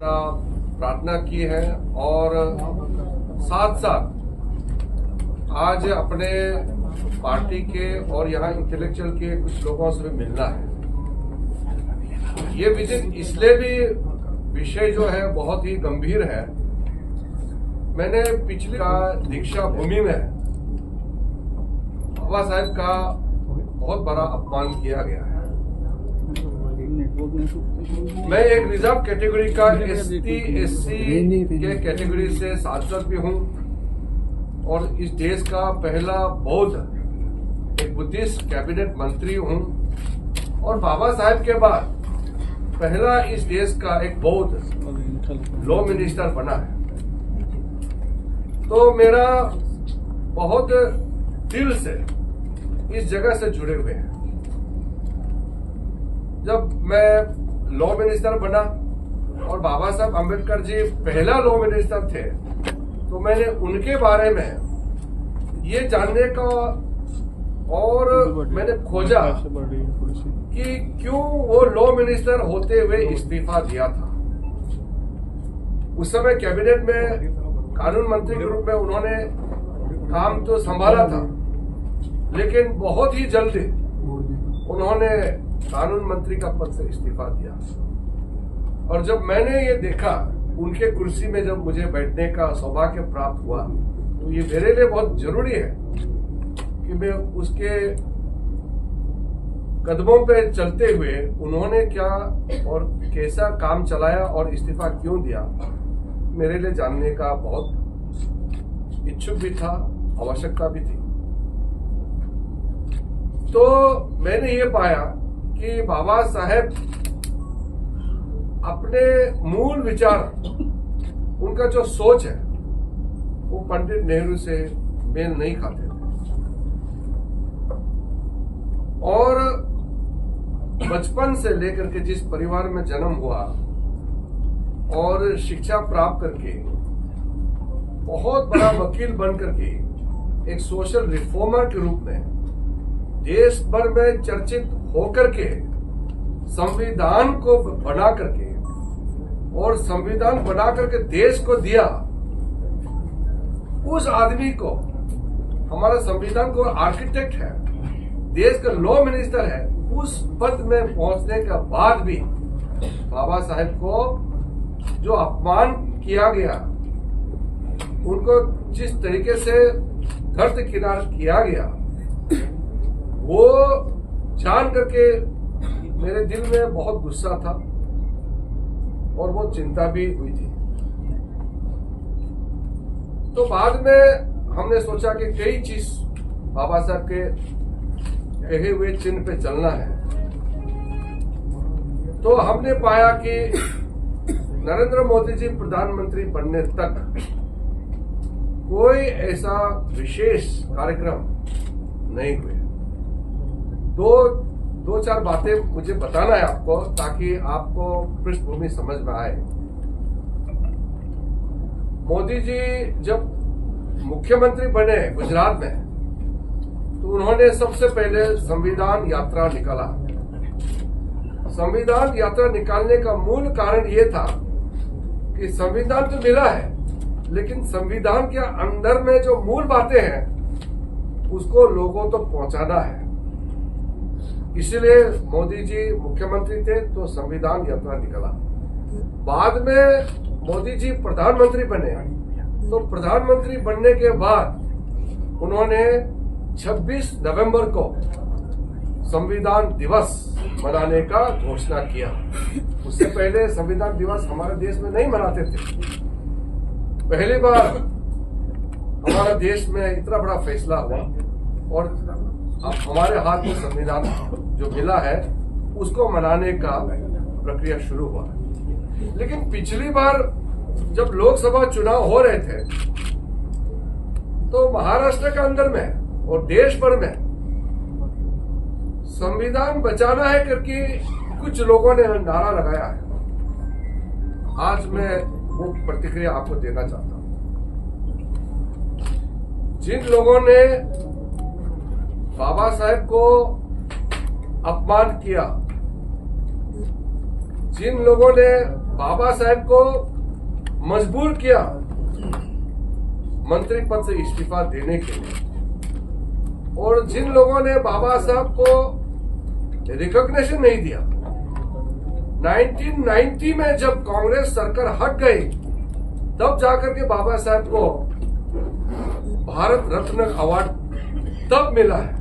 प्रार्थना की है और साथ साथ आज अपने पार्टी के और यहाँ इंटेलेक्चुअल के कुछ लोगों से भी मिलना है। ये विजिट इसलिए भी विषय जो है बहुत ही गंभीर है। मैंने पिछली दीक्षा भूमि में बाबा साहेब का बहुत बड़ा अपमान किया गया है। मैं एक रिजर्व कैटेगरी का एसटी एससी के कैटेगरी से सांसद भी हूं और इस देश का पहला बौद्ध एक बुद्धिस्ट कैबिनेट मंत्री हूं और बाबा साहेब के बाद पहला इस देश का एक बौद्ध लॉ मिनिस्टर बना है। तो मेरा बहुत दिल से इस जगह से जुड़े हुए हैं। जब मैं लॉ मिनिस्टर बना और बाबा साहब अम्बेडकर जी पहला लॉ मिनिस्टर थे तो मैंने उनके बारे में ये जानने का और मैंने खोजा कि क्यों वो लॉ मिनिस्टर होते हुए इस्तीफा दिया था। उस समय कैबिनेट में कानून मंत्री के रूप में उन्होंने काम तो संभाला था, लेकिन बहुत ही जल्दी उन्होंने कानून मंत्री का पद से इस्तीफा दिया। और जब मैंने ये देखा उनके कुर्सी में जब मुझे बैठने का सौभाग्य प्राप्त हुआ तो ये मेरे लिए बहुत जरूरी है कि मैं उसके कदमों पे चलते हुए उन्होंने क्या और कैसा काम चलाया और इस्तीफा क्यों दिया, मेरे लिए जानने का बहुत इच्छुक भी था, आवश्यकता भी थी। तो मैंने ये पाया कि बाबा साहेब अपने मूल विचार, उनका जो सोच है वो पंडित नेहरू से मेल नहीं खाते थे। और बचपन से लेकर के जिस परिवार में जन्म हुआ और शिक्षा प्राप्त करके बहुत बड़ा वकील बन करके एक सोशल रिफॉर्मर के रूप में देश भर में चर्चित होकर के संविधान को बना करके और संविधान बना करके देश को दिया, उस आदमी को, हमारा संविधान को आर्किटेक्ट है, देश का लॉ मिनिस्टर है, उस पद में पहुंचने के बाद भी बाबा साहेब को जो अपमान किया गया, उनको जिस तरीके से धरती किनार किया गया, वो जान करके मेरे दिल में बहुत गुस्सा था और वो चिंता भी हुई थी। तो बाद में हमने सोचा कि कई चीज बाबा साहब के कहे हुए चिन्ह पे चलना है। तो हमने पाया कि नरेंद्र मोदी जी प्रधानमंत्री बनने तक कोई ऐसा विशेष कार्यक्रम नहीं हुए। दो चार बातें मुझे बताना है आपको ताकि आपको पृष्ठभूमि समझ में आए। मोदी जी जब मुख्यमंत्री बने गुजरात में तो उन्होंने सबसे पहले संविधान यात्रा निकाला। संविधान यात्रा निकालने का मूल कारण यह था कि संविधान तो मिला है, लेकिन संविधान के अंदर में जो मूल बातें हैं उसको लोगों तक पहुंचाना है। इसलिए मोदी जी मुख्यमंत्री थे तो संविधान यात्रा निकला। बाद में मोदी जी प्रधानमंत्री बने तो प्रधानमंत्री बनने के बाद उन्होंने 26 नवंबर को संविधान दिवस मनाने का घोषणा किया। उससे पहले संविधान दिवस हमारे देश में नहीं मनाते थे। पहली बार हमारे देश में इतना बड़ा फैसला हुआ और अब हमारे हाथ में संविधान जो मिला है उसको मनाने का प्रक्रिया शुरू हुआ। लेकिन पिछली बार जब लोकसभा चुनाव हो रहे थे तो महाराष्ट्र के अंदर में और देश भर में संविधान बचाना है करके कुछ लोगों ने नारा लगाया है। आज मैं वो प्रतिक्रिया आपको देना चाहता हूं। जिन लोगों ने बाबा साहेब को अपमान किया, जिन लोगों ने बाबा साहेब को मजबूर किया मंत्री पद से इस्तीफा देने के लिए, और जिन लोगों ने बाबा साहब को रिकॉग्निशन नहीं दिया, 1990 में जब कांग्रेस सरकार हट गई तब जाकर के बाबा साहब को भारत रत्न अवार्ड तब मिला है।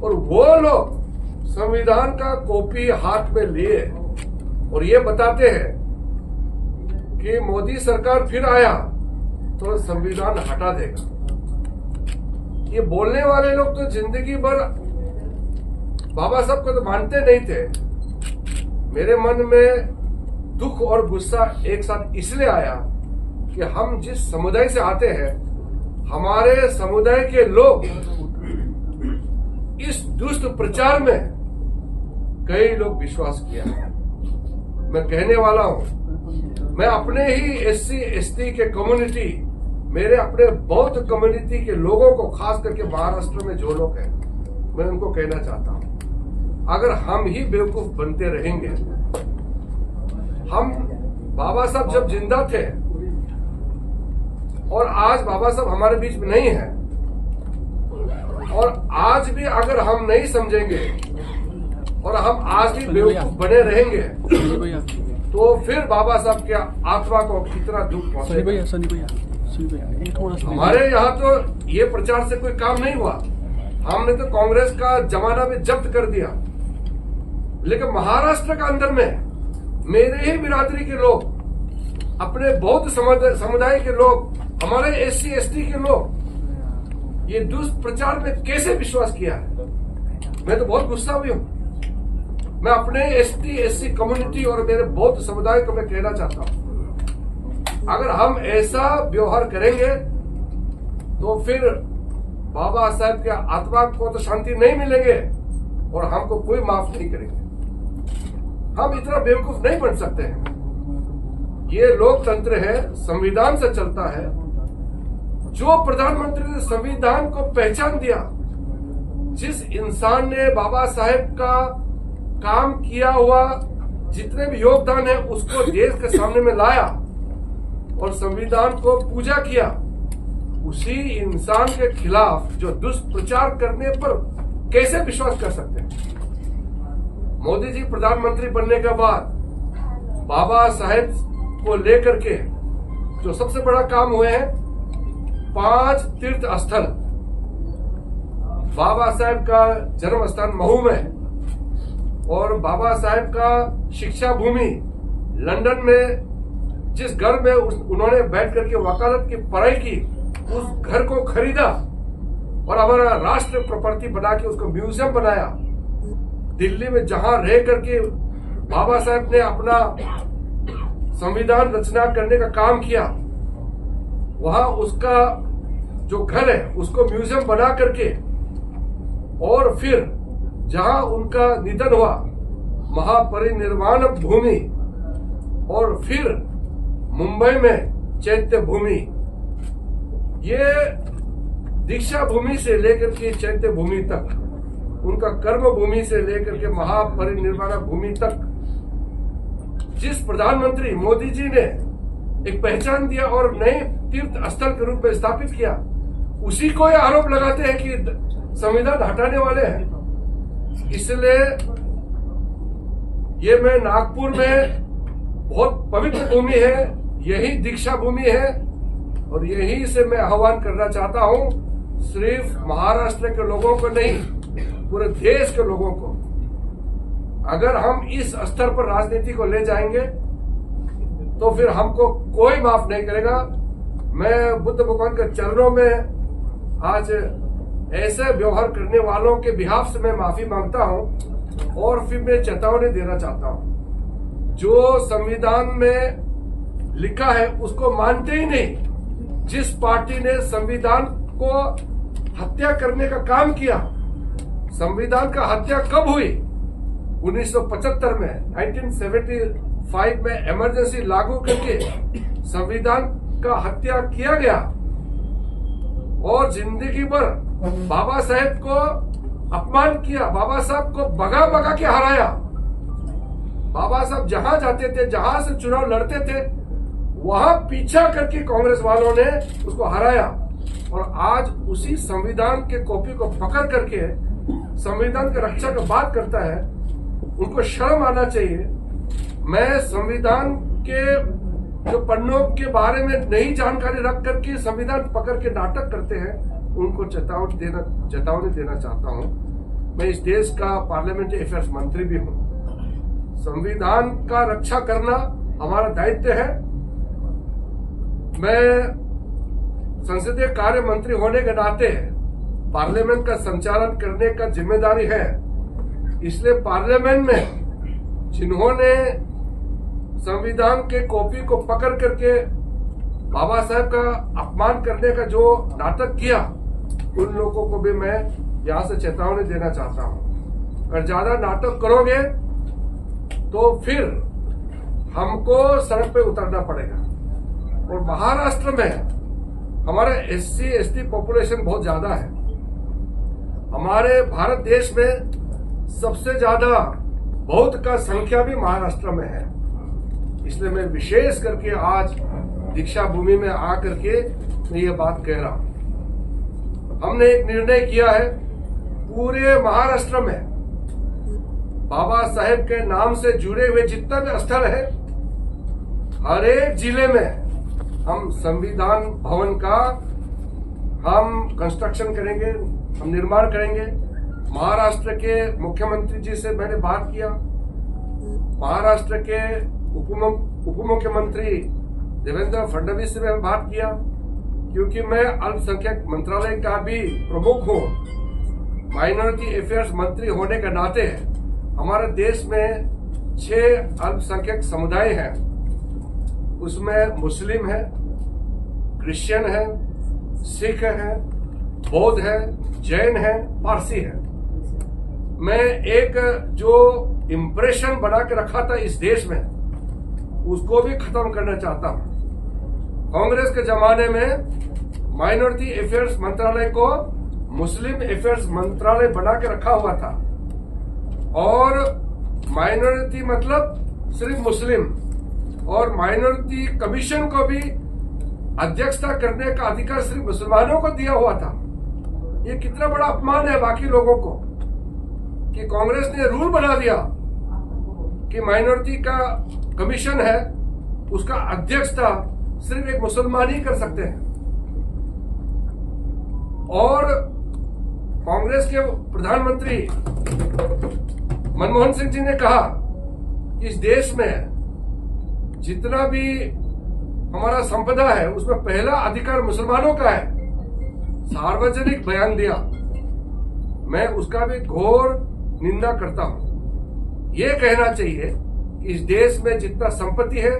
और वो लोग संविधान का कॉपी हाथ में लिए और ये बताते हैं कि मोदी सरकार फिर आया तो संविधान हटा देगा। ये बोलने वाले लोग तो जिंदगी भर बाबा साहब को तो मानते नहीं थे। मेरे मन में दुख और गुस्सा एक साथ इसलिए आया कि हम जिस समुदाय से आते हैं, हमारे समुदाय के लोग इस दुष्ट प्रचार में कई लोग विश्वास किया है। मैं कहने वाला हूं, मैं अपने ही SC ST के कम्युनिटी, मेरे अपने बौद्ध कम्युनिटी के लोगों को, खास करके महाराष्ट्र में जो लोग हैं, मैं उनको कहना चाहता हूं, अगर हम ही बेवकूफ बनते रहेंगे, हम बाबा साहब जब जिंदा थे और आज बाबा साहब हमारे बीच में नहीं है, और आज भी अगर हम नहीं समझेंगे और हम आज भी बेवकूफ बने रहेंगे तो फिर बाबा साहब के आत्मा को कितना दुख पहुंचेगा। हमारे यहाँ तो ये प्रचार से कोई काम नहीं हुआ, हमने तो कांग्रेस का जमाना भी जब्त कर दिया, लेकिन महाराष्ट्र के अंदर में मेरे ही बिरादरी के लोग, अपने बौद्ध समुदाय के लोग, हमारे SC ST के लोग ये दुष्प्रचार में कैसे विश्वास किया है। मैं तो बहुत गुस्सा हुई हूं। मैं अपने ST SC कम्युनिटी और मेरे बौद्ध समुदाय को मैं कहना चाहता हूं, अगर हम ऐसा व्यवहार करेंगे तो फिर बाबा साहब के आत्मा को तो शांति नहीं मिलेंगे और हमको कोई माफ नहीं करेंगे। हम इतना बेवकूफ नहीं बन सकते हैं। ये लोकतंत्र है, संविधान से चलता है। जो प्रधानमंत्री ने संविधान को पहचान दिया, जिस इंसान ने बाबा साहेब का काम किया हुआ जितने भी योगदान है उसको देश के सामने में लाया और संविधान को पूजा किया, उसी इंसान के खिलाफ जो दुष्प्रचार करने पर कैसे विश्वास कर सकते हैं। मोदी जी प्रधानमंत्री बनने के बाद बाबा साहेब को लेकर के जो सबसे बड़ा काम हुए हैं, 5 तीर्थ स्थल, बाबा साहेब का जन्म स्थान महू में और बाबा साहेब का शिक्षा भूमि लंदन में, जिस घर में उन्होंने बैठ करके वकालत की पढ़ाई की, उस घर को खरीदा और हमारा राष्ट्र प्रॉपर्टी बना के उसको म्यूजियम बनाया। दिल्ली में जहां रह करके बाबा साहेब ने अपना संविधान रचना करने का काम किया, वहां उसका जो घर है उसको म्यूजियम बना करके, और फिर जहां उनका निधन हुआ महापरिनिर्वाण भूमि, और फिर मुंबई में चैत्य भूमि, ये दीक्षा भूमि से लेकर के चैत्य भूमि तक, उनका कर्म भूमि से लेकर के महापरिनिर्वाण भूमि तक, जिस प्रधानमंत्री मोदी जी ने एक पहचान दिया और नए तीर्थ स्थल के रूप में स्थापित किया, उसी को ये आरोप लगाते हैं कि संविधान हटाने वाले हैं। इसलिए ये मैं नागपुर में बहुत पवित्र भूमि है, यही दीक्षा भूमि है, और यही से मैं आह्वान करना चाहता हूं, सिर्फ महाराष्ट्र के लोगों को नहीं, पूरे देश के लोगों को। अगर हम इस स्तर पर राजनीति को ले जाएंगे तो फिर हमको कोई माफ नहीं करेगा। मैं बुद्ध भगवान के चरणों में आज ऐसे व्यवहार करने वालों के बिहाफ से मैं माफी मांगता हूं, और फिर मैं चेतावनी देना चाहता हूं, जो संविधान में लिखा है उसको मानते ही नहीं। जिस पार्टी ने संविधान को हत्या करने का काम किया, संविधान का हत्या कब हुई? 1975 में, 1975 में इमरजेंसी लागू करके संविधान का हत्या किया गया, और जिंदगी भर बाबा साहेब को अपमान किया, बाबा साहब को भगा भगा के हराया। बाबा साहब जहां जाते थे, जहां से चुनाव लड़ते थे, वहां पीछा करके कांग्रेस वालों ने उसको हराया। और आज उसी संविधान के कॉपी को पकड़ करके संविधान की रक्षा की बात करता है। उनको शर्म आना चाहिए। मैं संविधान के जो पन्नों के बारे में नई जानकारी रख करके संविधान पकड़ के नाटक करते हैं, उनको चेतावनी देना चाहता हूं। मैं इस देश का पार्लियामेंट्री अफेयर्स मंत्री भी हूं। संविधान का रक्षा करना हमारा दायित्व है। मैं संसदीय कार्य मंत्री होने के नाते पार्लियामेंट का संचालन करने का जिम्मेदारी है। इसलिए पार्लियामेंट में जिन्होंने संविधान के कॉपी को पकड़ करके बाबा साहब का अपमान करने का जो नाटक किया, उन लोगों को भी मैं यहां से चेतावनी देना चाहता हूं। अगर ज्यादा नाटक करोगे तो फिर हमको सड़क पे उतरना पड़ेगा। और महाराष्ट्र में हमारा SC ST पॉपुलेशन बहुत ज्यादा है। हमारे भारत देश में सबसे ज्यादा बौद्ध का संख्या भी महाराष्ट्र में है। इसलिए मैं विशेष करके आज दीक्षा भूमि में आकर के मैं ये बात कह रहा हूं। हमने एक निर्णय किया है, पूरे महाराष्ट्र में बाबा साहेब के नाम से जुड़े हुए जितना भी स्थल है, हर एक जिले में हम संविधान भवन का हम कंस्ट्रक्शन करेंगे, हम निर्माण करेंगे। महाराष्ट्र के मुख्यमंत्री जी से मैंने बात किया, महाराष्ट्र के उप मुख्यमंत्री देवेंद्र फडणवीस से मैंने बात किया, क्योंकि मैं अल्पसंख्यक मंत्रालय का भी प्रमुख हूं। माइनॉरिटी अफेयर्स मंत्री होने के नाते हमारे देश में 6 अल्पसंख्यक समुदाय हैं। उसमें मुस्लिम है, क्रिश्चियन है, सिख है, बौद्ध है, जैन है, पारसी है। मैं एक जो इम्प्रेशन बना के रखा था इस देश में, उसको भी खत्म करना चाहता हूं। कांग्रेस के जमाने में माइनॉरिटी अफेयर्स मंत्रालय को मुस्लिम अफेयर्स मंत्रालय बना के रखा हुआ था, और माइनॉरिटी मतलब सिर्फ मुस्लिम, और माइनॉरिटी कमीशन को भी अध्यक्षता करने का अधिकार सिर्फ मुसलमानों को दिया हुआ था। ये कितना बड़ा अपमान है बाकी लोगों को कि कांग्रेस ने रूल बना दिया कि माइनॉरिटी का कमीशन है, उसका अध्यक्षता सिर्फ एक मुसलमान ही कर सकते हैं। और कांग्रेस के प्रधानमंत्री मनमोहन सिंह जी ने कहा कि इस देश में जितना भी हमारा संपदा है उसमें पहला अधिकार मुसलमानों का है। सार्वजनिक बयान दिया, मैं उसका भी घोर निंदा करता हूं। यह कहना चाहिए कि इस देश में जितना संपत्ति है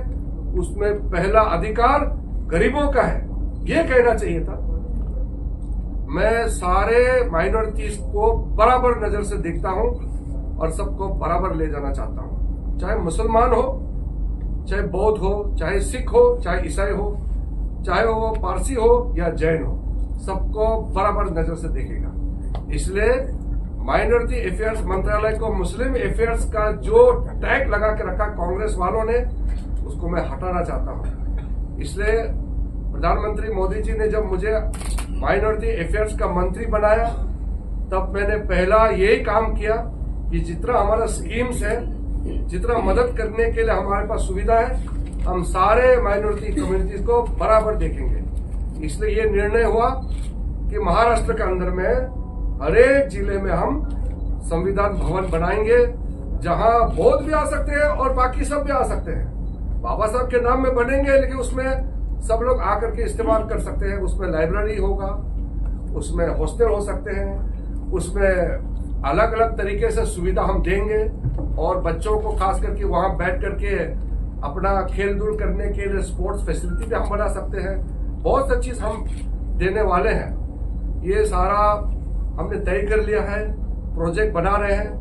उसमें पहला अधिकार गरीबों का है, यह कहना चाहिए था। मैं सारे माइनॉरिटीज को बराबर नजर से देखता हूं और सबको बराबर ले जाना चाहता हूं, चाहे मुसलमान हो, चाहे बौद्ध हो, चाहे सिख हो, चाहे ईसाई हो, चाहे वो पारसी हो या जैन हो, सबको बराबर नजर से देखेगा। इसलिए माइनॉरिटी अफेयर्स मंत्रालय को मुस्लिम अफेयर्स का जो टैग लगा के रखा कांग्रेस वालों ने, उसको मैं हटाना चाहता हूं। इसलिए प्रधानमंत्री मोदी जी ने जब मुझे माइनॉरिटी अफेयर्स का मंत्री बनाया, तब मैंने पहला यही काम किया कि जितना हमारा स्कीम्स है, जितना मदद करने के लिए हमारे पास सुविधा है, हम सारे माइनॉरिटी कम्युनिटीज को बराबर देखेंगे। इसलिए ये निर्णय हुआ कि महाराष्ट्र के अंदर में हर एक जिले में हम संविधान भवन बनाएंगे, जहां बौद्ध भी आ सकते हैं और बाकी सब भी आ सकते हैं। बाबा साहब के नाम में बनेंगे, लेकिन उसमें सब लोग आकर के इस्तेमाल कर सकते हैं। उसमें लाइब्रेरी होगा, उसमें हॉस्टल हो सकते हैं, उसमें अलग अलग तरीके से सुविधा हम देंगे, और बच्चों को खास करके वहां बैठ करके अपना खेल धूल करने के लिए स्पोर्ट्स फैसिलिटी भी हम बना सकते हैं। बहुत सी चीज हम देने वाले हैं। ये सारा हमने तय कर लिया है, प्रोजेक्ट बना रहे हैं।